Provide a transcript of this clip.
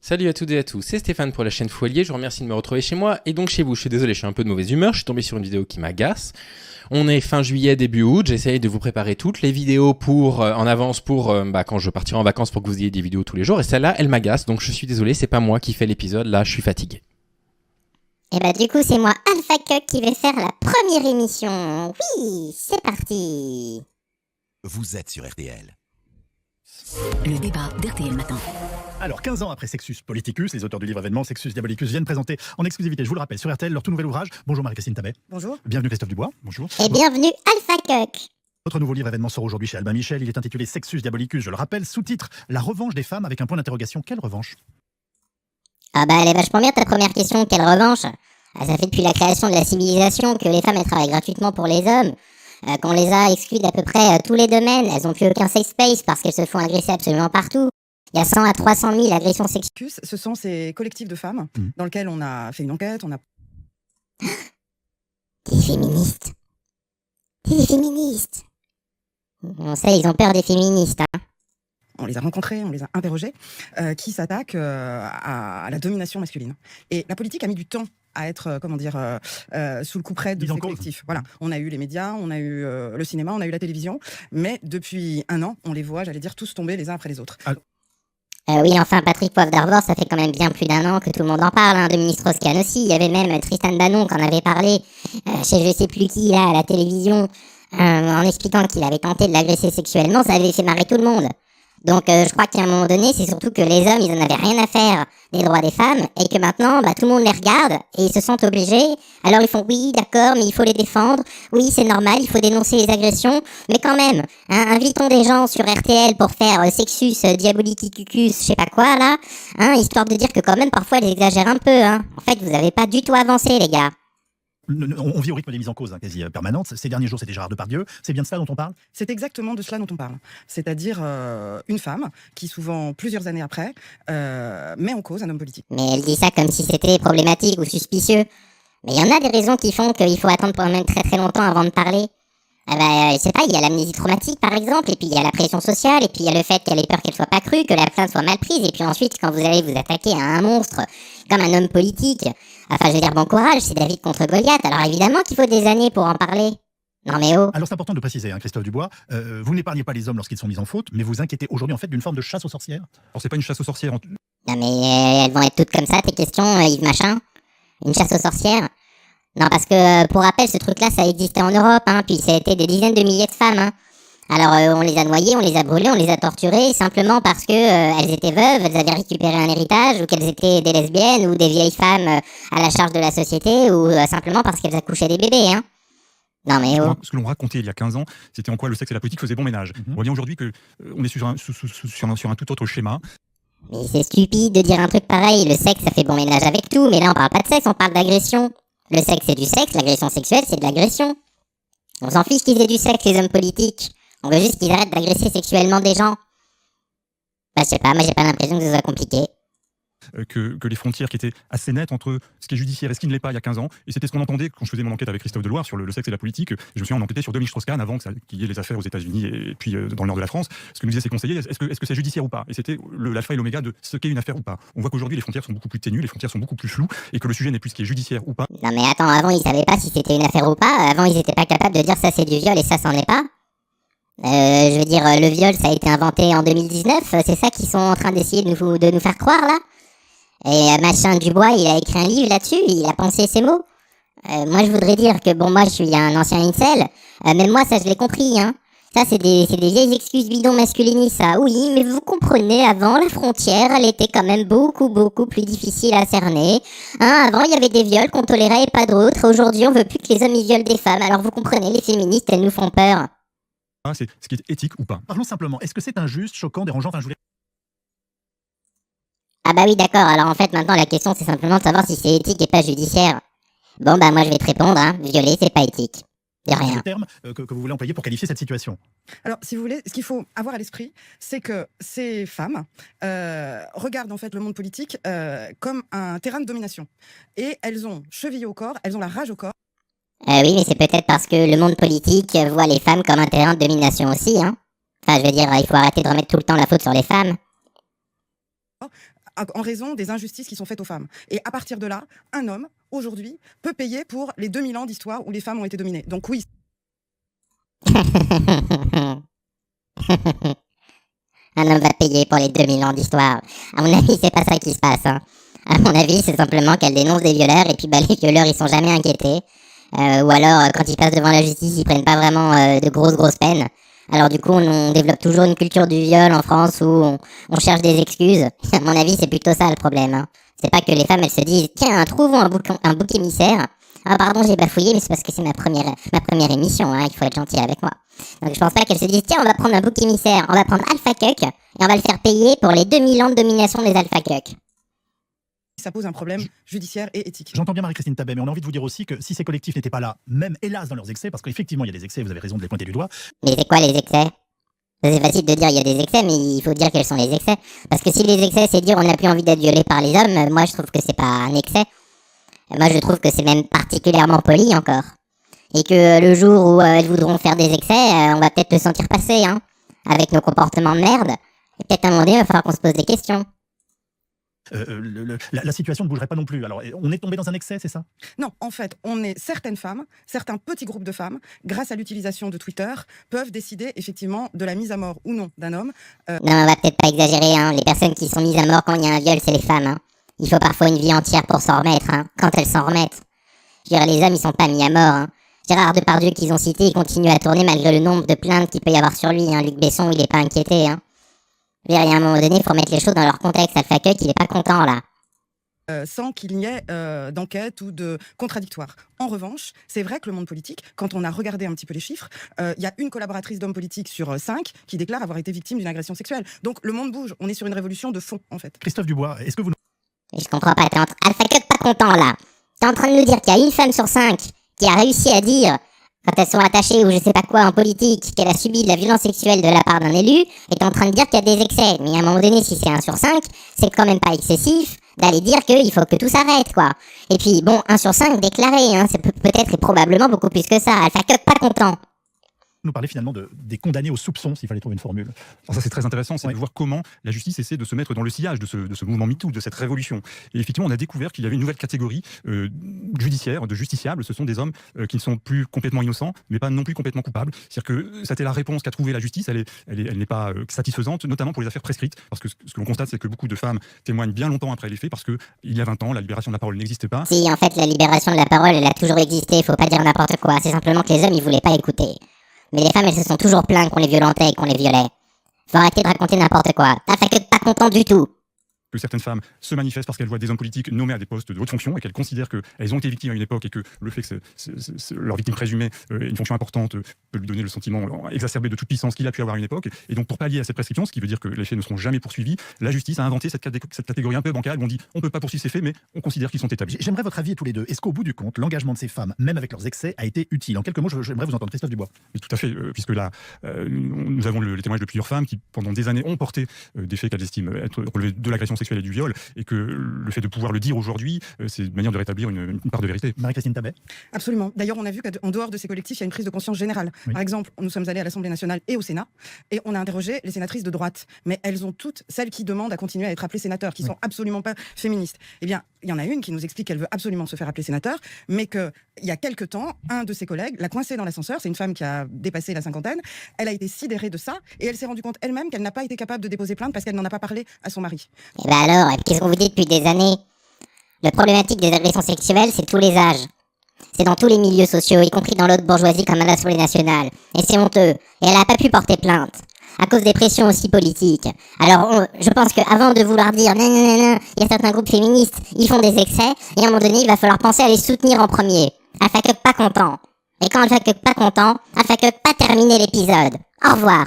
Salut à toutes et à tous, c'est Stéphane pour la chaîne Foualier, je vous remercie de me retrouver chez moi et donc chez vous. Je suis désolé, je suis un peu de mauvaise humeur, je suis tombé sur une vidéo qui m'agace. On est fin juillet, début août, j'essaye de vous préparer toutes les vidéos en avance pour quand je partirai en vacances pour que vous ayez des vidéos tous les jours et celle-là, elle m'agace, donc je suis désolé, c'est pas moi qui fais l'épisode, là je suis fatigué. Et bah du coup c'est moi Alpha Cuck qui vais faire la première émission. Oui, c'est parti. Vous êtes sur RTL. Le débat d'RTL Matin. Alors, 15 ans après Sexus Politicus, les auteurs du livre événement Sexus Diabolicus viennent présenter en exclusivité, je vous le rappelle, sur RTL, leur tout nouvel ouvrage. Bonjour Marie-Christine Tabet. Bonjour. Bienvenue Christophe Dubois. Bonjour. Et bienvenue Alpha Cuck. Votre nouveau livre événement sort aujourd'hui chez Albin Michel. Il est intitulé Sexus Diabolicus, je le rappelle, sous-titre La revanche des femmes avec un point d'interrogation. Quelle revanche? Ah bah elle est vachement bien ta première question, quelle revanche. Ça fait depuis la création de la civilisation que les femmes elles travaillent gratuitement pour les hommes. Qu'on les a exclues d'à peu près tous les domaines, elles n'ont plus aucun safe space parce qu'elles se font agresser absolument partout. Il y a 100 à 300 000 agressions sexuelles. Ce sont ces collectifs de femmes dans lesquels on a fait une enquête, on a... Des féministes. Des féministes. On sait, ils ont peur des féministes, hein. On les a rencontrés, on les a interrogés, qui s'attaquent à la domination masculine. Et la politique a mis du temps à être, sous le couperet de ces collectifs. Voilà. On a eu les médias, on a eu le cinéma, on a eu la télévision, mais depuis un an, on les voit, j'allais dire, tous tomber les uns après les autres. Oui, enfin, Patrick Poivre d'Arvor, ça fait quand même bien plus d'un an que tout le monde en parle, hein. Dominique Strauss-Kahn aussi. Il y avait même Tristan Banon qui en avait parlé chez je sais plus qui, là, à la télévision, en expliquant qu'il avait tenté de l'agresser sexuellement. Ça avait fait marrer tout le monde. Donc je crois qu'à un moment donné, c'est surtout que les hommes, ils en avaient rien à faire des droits des femmes, et que maintenant, tout le monde les regarde, et ils se sentent obligés. Alors ils font, oui, d'accord, mais il faut les défendre, oui, c'est normal, il faut dénoncer les agressions, mais quand même, hein, invitons des gens sur RTL pour faire Sexus, Diabolicus, je sais pas quoi, là, hein, histoire de dire que quand même, parfois, ils exagèrent un peu, hein. En fait, vous avez pas du tout avancé, les gars. On vit au rythme des mises en cause quasi permanentes. Ces derniers jours, c'était Gérard Depardieu. C'est bien de ça dont on parle? C'est exactement de cela dont on parle. C'est-à-dire une femme qui, souvent plusieurs années après, met en cause un homme politique. Mais elle dit ça comme si c'était problématique ou suspicieux. Mais il y en a des raisons qui font qu'il faut attendre pendant même très très longtemps avant de parler. Je sais pas, il y a l'amnésie traumatique par exemple, et puis il y a la pression sociale, et puis il y a le fait qu'elle ait peur qu'elle soit pas crue, que la plainte soit mal prise, et puis ensuite quand vous allez vous attaquer à un monstre comme un homme politique, enfin je veux dire bon courage, c'est David contre Goliath, alors évidemment qu'il faut des années pour en parler. Non mais oh. Alors c'est important de préciser, Christophe Dubois, vous n'épargnez pas les hommes lorsqu'ils sont mis en faute, mais vous inquiétez aujourd'hui en fait d'une forme de chasse aux sorcières. Alors c'est pas une chasse aux sorcières. Non mais elles vont être toutes comme ça tes questions, Yves Machin? Une chasse aux sorcières? Non, parce que, pour rappel, ce truc-là, ça existait en Europe, hein, puis ça a été des dizaines de milliers de femmes, hein. Alors, on les a noyées, on les a brûlées, on les a torturées, simplement parce que elles étaient veuves, elles avaient récupéré un héritage, ou qu'elles étaient des lesbiennes, ou des vieilles femmes à la charge de la société, ou simplement parce qu'elles accouchaient des bébés, hein. Non mais oh. Ce que l'on racontait il y a 15 ans, c'était en quoi le sexe et la politique faisaient bon ménage. On voit bien aujourd'hui que on est sur un tout autre schéma. Mais c'est stupide de dire un truc pareil, le sexe ça fait bon ménage avec tout, mais là on parle pas de sexe, on parle d'agression. Le sexe c'est du sexe, l'agression sexuelle c'est de l'agression. On s'en fiche qu'ils aient du sexe les hommes politiques, on veut juste qu'ils arrêtent d'agresser sexuellement des gens. Je sais pas, moi j'ai pas l'impression que ce soit compliqué. Que les frontières qui étaient assez nettes entre ce qui est judiciaire et ce qui ne l'est pas il y a 15 ans. Et c'était ce qu'on entendait quand je faisais mon enquête avec Christophe Deloire sur le sexe et la politique. Je me suis enquêté sur Dominique Strauss-Kahn avant qu'il y ait les affaires aux États-Unis et puis dans le nord de la France. Ce que nous disaient ses conseillers, est-ce que c'est judiciaire ou pas? Et c'était l'alpha et l'oméga de ce qu'est une affaire ou pas. On voit qu'aujourd'hui les frontières sont beaucoup plus ténues, les frontières sont beaucoup plus floues et que le sujet n'est plus ce qui est judiciaire ou pas. Non mais attends, avant ils savaient pas si c'était une affaire ou pas, avant ils étaient pas capables de dire ça c'est du viol et ça c'en est pas. Je veux dire, le viol ça a été inventé en 2019, c'est ça qu'ils sont en train d'essayer de nous faire croire là? Et Machin Dubois, il a écrit un livre là-dessus, il a pensé ces mots. Moi, je voudrais dire que, bon, moi, je suis un ancien incel, même moi, ça, je l'ai compris, hein. Ça, c'est des vieilles excuses bidons masculinistes, ça. Oui, mais vous comprenez, avant, la frontière, elle était quand même beaucoup plus difficile à cerner. Hein, avant, il y avait des viols qu'on tolérait et pas d'autres. Aujourd'hui, on veut plus que les hommes y violent des femmes. Alors, vous comprenez, les féministes, elles nous font peur. C'est ce qui est éthique ou pas. Parlons simplement, est-ce que c'est injuste, choquant, dérangeant, enfin je voulais... Ah bah oui, d'accord. Alors en fait, maintenant, la question, c'est simplement de savoir si c'est éthique et pas judiciaire. Bon, bah moi, je vais te répondre, hein. Violer, c'est pas éthique. De rien. Le terme que vous voulez employer pour qualifier cette situation. Alors, si vous voulez, ce qu'il faut avoir à l'esprit, c'est que ces femmes regardent en fait le monde politique comme un terrain de domination. Et elles ont chevillé au corps, elles ont la rage au corps. Oui, mais c'est peut-être parce que le monde politique voit les femmes comme un terrain de domination aussi, hein. Enfin, je veux dire, il faut arrêter de remettre tout le temps la faute sur les femmes. en raison des injustices qui sont faites aux femmes. Et à partir de là, un homme, aujourd'hui, peut payer pour les 2000 ans d'histoire où les femmes ont été dominées. Donc oui. Un homme va payer pour les 2000 ans d'histoire. À mon avis, c'est pas ça qui se passe. Hein. À mon avis, c'est simplement qu'elle dénonce des violeurs et puis les violeurs, ils sont jamais inquiétés. Ou alors, quand ils passent devant la justice, ils prennent pas vraiment de grosses peines. Alors du coup, on développe toujours une culture du viol en France où on cherche des excuses. À mon avis, c'est plutôt ça le problème. Hein. C'est pas que les femmes, elles se disent « Tiens, trouvons un bouc émissaire ». Ah pardon, j'ai bafouillé, mais c'est parce que c'est ma première émission, hein, il faut être gentil avec moi. Donc je pense pas qu'elles se disent « Tiens, on va prendre un bouc émissaire, on va prendre Alpha Cuck, et on va le faire payer pour les 2000 ans de domination des Alpha Cuck ». Ça pose un problème judiciaire et éthique. J'entends bien Marie-Christine Tabet, mais on a envie de vous dire aussi que si ces collectifs n'étaient pas là, même hélas dans leurs excès, parce qu'effectivement il y a des excès, vous avez raison de les pointer du doigt. Mais c'est quoi les excès? C'est facile de dire il y a des excès, mais il faut dire quels sont les excès. Parce que si les excès c'est dire on n'a plus envie d'être violé par les hommes, moi je trouve que c'est pas un excès. Moi je trouve que c'est même particulièrement poli encore. Et que le jour où elles voudront faire des excès, on va peut-être le sentir passer, hein, avec nos comportements de merde. Et peut-être à un moment donné, il va falloir qu'on se pose des questions. La situation ne bougerait pas non plus. Alors, on est tombé dans un excès, c'est ça? Non, en fait, certaines femmes, certains petits groupes de femmes, grâce à l'utilisation de Twitter, peuvent décider effectivement de la mise à mort ou non d'un homme. Non, on va peut-être pas exagérer, hein. Les personnes qui sont mises à mort quand il y a un viol, c'est les femmes, hein. Il faut parfois une vie entière pour s'en remettre, hein, quand elles s'en remettent. Je veux dire, les hommes, ils sont pas mis à mort, hein. Gérard Depardieu qu'ils ont cité, il continue à tourner malgré le nombre de plaintes qu'il peut y avoir sur lui, hein. Luc Besson, il est pas inquiété, hein. Je veux dire, il y a un moment donné, il faut remettre les choses dans leur contexte. Alpha Cuck, il est pas content, là. Sans qu'il n'y ait d'enquête ou de contradictoire. En revanche, c'est vrai que le monde politique, quand on a regardé un petit peu les chiffres, il y a une collaboratrice d'hommes politiques sur 5 qui déclare avoir été victime d'une agression sexuelle. Donc le monde bouge, on est sur une révolution de fond, en fait. Christophe Dubois, est-ce que vous... Je comprends pas, Alpha Cuck pas content, là. T'es en train de nous dire qu'il y a une femme sur 5 qui a réussi à dire, quand elles sont attachées ou je sais pas quoi en politique, qu'elle a subi de la violence sexuelle de la part d'un élu, et t'es en train de dire qu'il y a des excès. Mais à un moment donné, si c'est 1 sur 5, c'est quand même pas excessif d'aller dire qu'il faut que tout s'arrête, quoi. Et puis, bon, 1 sur 5 déclaré, hein, c'est peut-être et probablement beaucoup plus que ça. Alpha Cuck pas content. Nous parler finalement des condamnés au soupçon, s'il fallait trouver une formule. Alors ça c'est très intéressant, c'est de voir comment la justice essaie de se mettre dans le sillage de ce mouvement MeToo, de cette révolution. Et effectivement, on a découvert qu'il y avait une nouvelle catégorie judiciaire, de justiciables. Ce sont des hommes qui ne sont plus complètement innocents, mais pas non plus complètement coupables. C'est-à-dire que c'était la réponse qu'a trouvée la justice, elle n'est pas satisfaisante, notamment pour les affaires prescrites. Parce que ce que l'on constate, c'est que beaucoup de femmes témoignent bien longtemps après les faits, parce qu'il y a 20 ans, la libération de la parole n'existait pas. Si, en fait, la libération de la parole, elle a toujours existé, il faut pas dire n'importe quoi. C'est simplement que les hommes, ils voulaient pas écouter. Mais les femmes, elles se sont toujours plaintes qu'on les violentait et qu'on les violait. Faut arrêter de raconter n'importe quoi. Alpha Cuck pas content du tout. Que certaines femmes se manifestent parce qu'elles voient des hommes politiques nommés à des postes de haute fonction et qu'elles considèrent qu'elles ont été victimes à une époque et que le fait que leur victime présumée ait une fonction importante peut lui donner le sentiment exacerbé de toute puissance qu'il a pu avoir à une époque. Et donc pour pallier à cette prescription, ce qui veut dire que les faits ne seront jamais poursuivis, la justice a inventé cette catégorie un peu bancale où on dit on ne peut pas poursuivre ces faits mais on considère qu'ils sont établis. J'aimerais votre avis tous les deux. Est-ce qu'au bout du compte, l'engagement de ces femmes, même avec leurs excès, a été utile? En quelques mots, j'aimerais vous entendre, Christophe Dubois. Et tout à fait, puisque là, nous avons les témoignages de plusieurs femmes qui pendant des années ont porté des faits qu'elles estiment être relevés de l'agression sexuelle et du viol. Et que le fait de pouvoir le dire aujourd'hui, c'est une manière de rétablir une part de vérité. Marie-Christine Tabet. Absolument. D'ailleurs, on a vu qu'en dehors de ces collectifs, il y a une prise de conscience générale. Oui. Par exemple, nous sommes allés à l'Assemblée nationale et au Sénat, et on a interrogé les sénatrices de droite. Mais elles ont toutes, celles qui demandent à continuer à être appelées sénateurs, qui sont absolument pas féministes. Eh bien, il y en a une qui nous explique qu'elle veut absolument se faire appeler sénateur, mais qu'il y a quelque temps, un de ses collègues l'a coincée dans l'ascenseur. C'est une femme qui a dépassé la cinquantaine. Elle a été sidérée de ça, et elle s'est rendue compte elle-même qu'elle n'a pas été capable de déposer plainte parce qu'elle n'en a pas parlé à son mari. Et ben alors, qu'est-ce qu'on vous dit depuis des années? La problématique des agressions sexuelles, c'est tous les âges. C'est dans tous les milieux sociaux, y compris dans l'autre bourgeoisie comme à l'Assemblée nationale. Et c'est honteux. Et elle n'a pas pu porter plainte. À cause des pressions aussi politiques. Alors, je pense qu'avant de vouloir dire non, il y a certains groupes féministes, ils font des excès, et à un moment donné, il va falloir penser à les soutenir en premier. Alpha Cuck pas content. Et quand Alpha Cuck pas content, Alpha Cuck pas terminé l'épisode. Au revoir.